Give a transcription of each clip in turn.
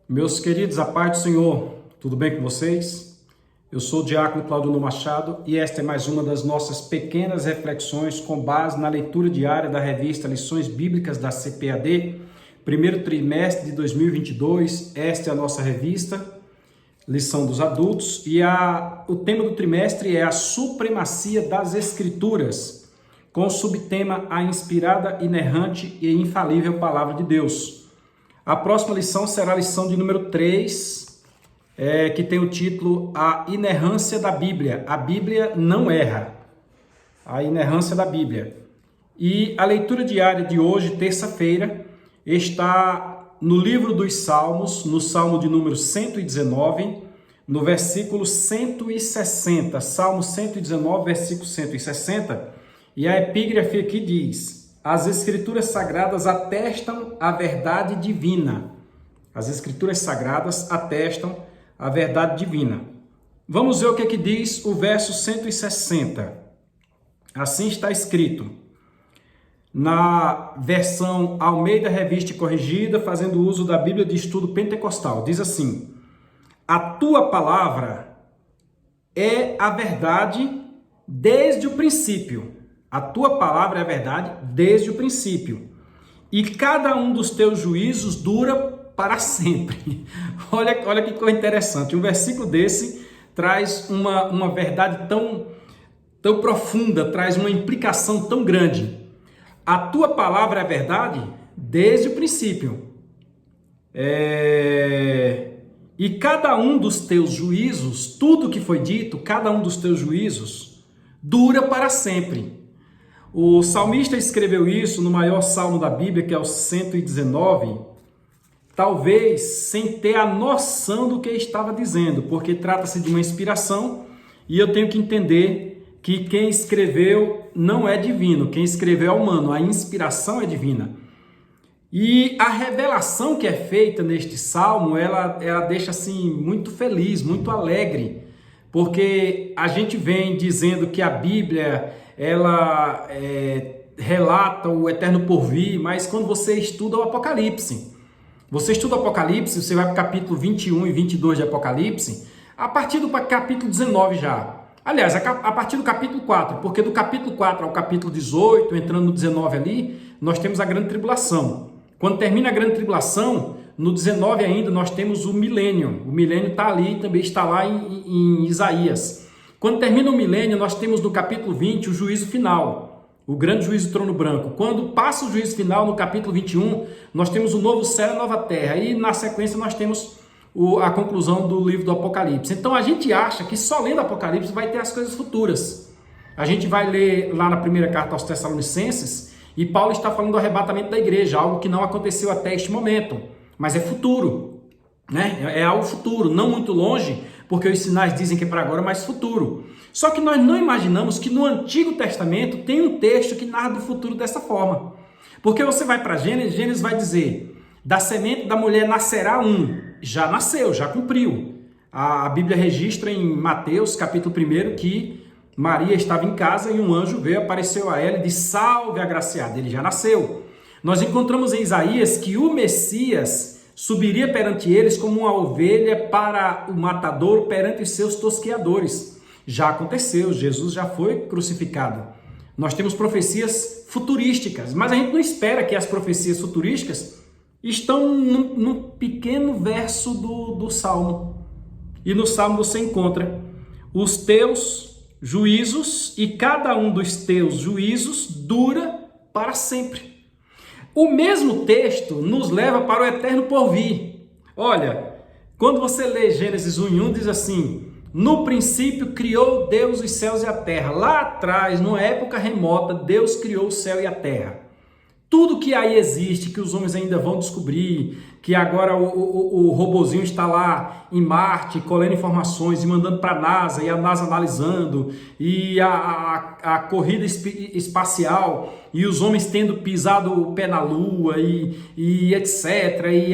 Meus queridos, a paz do Senhor, tudo bem com vocês? Eu sou o diácono Claudino Machado e esta é mais uma das nossas pequenas reflexões com base na leitura diária da revista Lições Bíblicas da CPAD, primeiro trimestre de 2022. Esta é a nossa revista, lição dos adultos, e o tema do trimestre é a supremacia das Escrituras, com o subtema a inspirada, inerrante e infalível Palavra de Deus. A próxima lição será a lição de número 3, que tem o título A Inerrância da Bíblia. A Bíblia não erra. A inerrância da Bíblia. E a leitura diária de hoje, terça-feira, está no livro dos Salmos, no Salmo de número 119, no versículo 160. Salmo 119, versículo 160. E a epígrafe aqui diz: as Escrituras Sagradas atestam a verdade divina. As Escrituras Sagradas atestam a verdade divina. Vamos ver o que diz o verso 160. Assim está escrito na versão Almeida Revista e Corrigida, fazendo uso da Bíblia de Estudo Pentecostal. Diz assim: a tua palavra é a verdade desde o princípio. A tua palavra é a verdade desde o princípio. E cada um dos teus juízos dura para sempre. Olha que coisa interessante. Um versículo desse traz uma verdade tão profunda, traz uma implicação tão grande. A tua palavra é a verdade desde o princípio. E cada um dos teus juízos, tudo que foi dito, cada um dos teus juízos, dura para sempre. O salmista escreveu isso no maior salmo da Bíblia, que é o 119, talvez sem ter a noção do que estava dizendo, porque trata-se de uma inspiração e eu tenho que entender que quem escreveu não é divino, quem escreveu é humano, a inspiração é divina. E a revelação que é feita neste salmo, ela deixa assim muito feliz, muito alegre, porque a gente vem dizendo que a Bíblia ela relata o eterno porvir, mas quando você estuda o Apocalipse, você estuda o Apocalipse, você vai para o capítulo 21 e 22 de Apocalipse, a partir do capítulo 19 já. Aliás, a partir do capítulo 4, porque do capítulo 4 ao capítulo 18, entrando no 19 ali, nós temos a grande tribulação. Quando termina a grande tribulação, no 19 ainda nós temos o milênio. O milênio está ali, também está lá em Isaías. Quando termina o milênio, nós temos no capítulo 20 o juízo final, o grande juízo do trono branco. Quando passa o juízo final, no capítulo 21, nós temos o novo céu e a nova terra. E na sequência nós temos a conclusão do livro do Apocalipse. Então a gente acha que só lendo Apocalipse vai ter as coisas futuras. A gente vai ler lá na primeira carta aos Tessalonicenses e Paulo está falando do arrebatamento da igreja, algo que não aconteceu até este momento, mas é futuro, né? É algo futuro, não muito longe, porque os sinais dizem que é para agora, mas futuro. Só que nós não imaginamos que no Antigo Testamento tem um texto que narra do futuro dessa forma. Porque você vai para Gênesis vai dizer: da semente da mulher nascerá um. Já nasceu, já cumpriu. A Bíblia registra em Mateus, capítulo 1, que Maria estava em casa e um anjo veio, apareceu a ela e disse: salve agraciada. Ele já nasceu. Nós encontramos em Isaías que o Messias subiria perante eles como uma ovelha para o matadouro perante os seus tosqueadores. Já aconteceu, Jesus já foi crucificado. Nós temos profecias futurísticas, mas a gente não espera que as profecias futurísticas estão num pequeno verso do Salmo. E no Salmo você encontra os teus juízos e cada um dos teus juízos dura para sempre. O mesmo texto nos leva para o eterno porvir. Olha, quando você lê Gênesis 1:1, diz assim: no princípio criou Deus os céus e a terra. Lá atrás, numa época remota, Deus criou o céu e a terra. Tudo que aí existe, que os homens ainda vão descobrir, que agora o robozinho está lá em Marte, colhendo informações e mandando para a NASA, e a NASA analisando, e a corrida espacial, e os homens tendo pisado o pé na Lua, e etc. E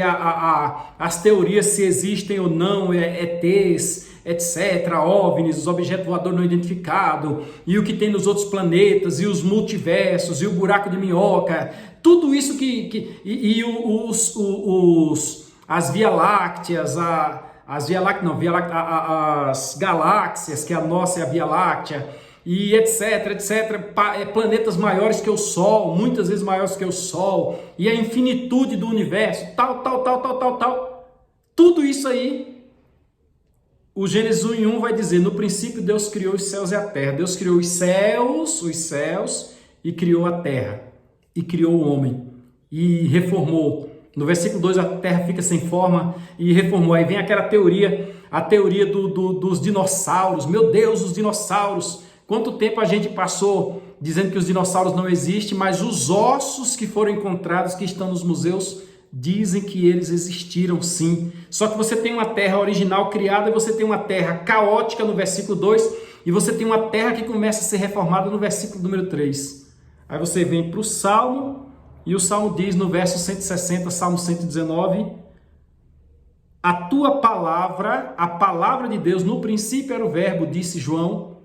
as teorias se existem ou não, ETs, etc., OVNIs, os objetos voadores não identificados, e o que tem nos outros planetas, e os multiversos, e o buraco de minhoca, tudo isso as Via-Lácteas, as galáxias, que a nossa é a Via Láctea, e etc, planetas maiores que o Sol, muitas vezes maiores que o Sol, e a infinitude do universo, tal. Tudo isso aí, o Gênesis 1:1 vai dizer, no princípio Deus criou os céus e a terra. Deus criou os céus, e criou a terra, e criou o homem, e reformou. No versículo 2, a terra fica sem forma e reformou. Aí vem aquela teoria, a teoria dos dinossauros. Meu Deus, os dinossauros. Quanto tempo a gente passou dizendo que os dinossauros não existem, mas os ossos que foram encontrados, que estão nos museus, dizem que eles existiram sim. Só que você tem uma terra original criada, você tem uma terra caótica no versículo 2, e você tem uma terra que começa a ser reformada no versículo número 3. Aí você vem para o Salmo, e o Salmo diz no verso 160, Salmo 119, a tua palavra, a palavra de Deus, no princípio era o verbo, disse João,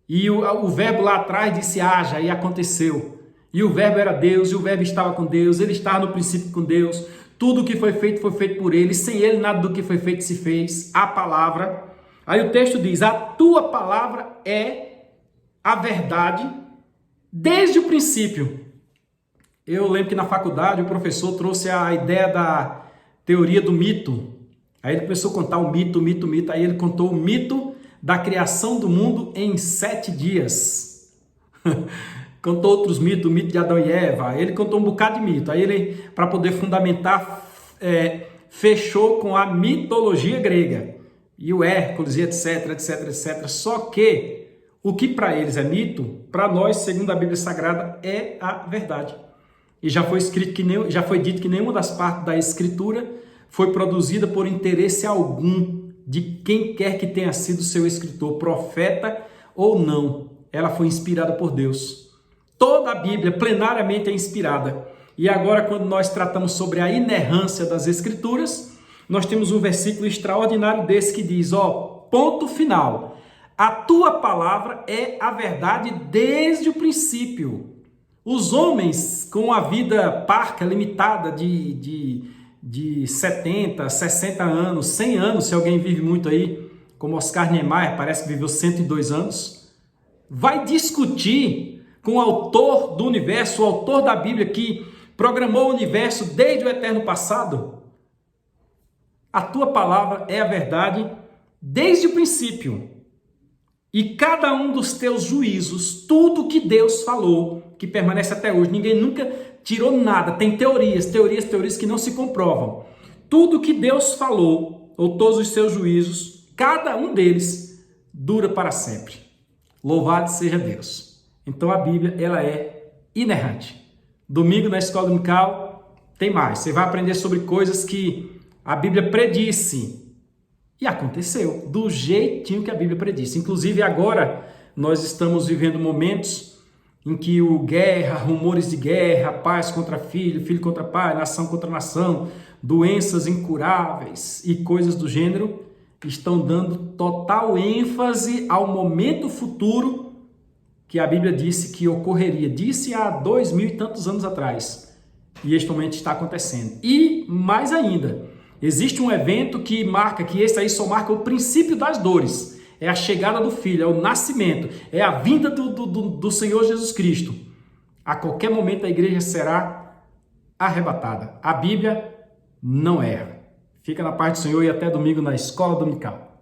e o verbo lá atrás disse haja, e aconteceu. E o verbo era Deus, e o verbo estava com Deus, ele estava no princípio com Deus, tudo o que foi feito por ele, sem ele nada do que foi feito se fez, a palavra. Aí o texto diz, a tua palavra é a verdade desde o princípio. Eu lembro que na faculdade o professor trouxe a ideia da teoria do mito. Aí ele começou a contar o mito. Aí ele contou o mito da criação do mundo em 7 dias. Contou outros mitos, o mito de Adão e Eva. Ele contou um bocado de mito. Aí ele, para poder fundamentar, fechou com a mitologia grega. E o Hércules, e etc. Só que o que para eles é mito, para nós, segundo a Bíblia Sagrada, é a verdade. E já foi dito que nenhuma das partes da Escritura foi produzida por interesse algum de quem quer que tenha sido seu escritor, profeta ou não. Ela foi inspirada por Deus. Toda a Bíblia plenariamente é inspirada. E agora, quando nós tratamos sobre a inerrância das Escrituras, nós temos um versículo extraordinário desse que diz, ponto final. A tua palavra é a verdade desde o princípio. Os homens com a vida parca, limitada de 70, 60 anos, 100 anos, se alguém vive muito aí, como Oscar Niemeyer, parece que viveu 102 anos, vai discutir com o autor do universo, o autor da Bíblia que programou o universo desde o eterno passado? A tua palavra é a verdade desde o princípio. E cada um dos teus juízos, tudo que Deus falou, que permanece até hoje, ninguém nunca tirou nada, tem teorias que não se comprovam. Tudo que Deus falou, ou todos os seus juízos, cada um deles dura para sempre. Louvado seja Deus. Então a Bíblia, ela é inerrante. Domingo na escola dominical tem mais. Você vai aprender sobre coisas que a Bíblia predisse. E aconteceu, do jeitinho que a Bíblia predisse. Inclusive agora nós estamos vivendo momentos em que rumores de guerra, pais contra filho, filho contra pai, nação contra nação, doenças incuráveis e coisas do gênero, estão dando total ênfase ao momento futuro que a Bíblia disse que ocorreria. Disse há 2000 e tantos anos atrás. E este momento está acontecendo. E mais ainda, existe um evento que esse aí só marca o princípio das dores. É a chegada do Filho, é o nascimento, é a vinda do Senhor Jesus Cristo. A qualquer momento a igreja será arrebatada. A Bíblia não erra. Fica na paz do Senhor e até domingo na escola dominical.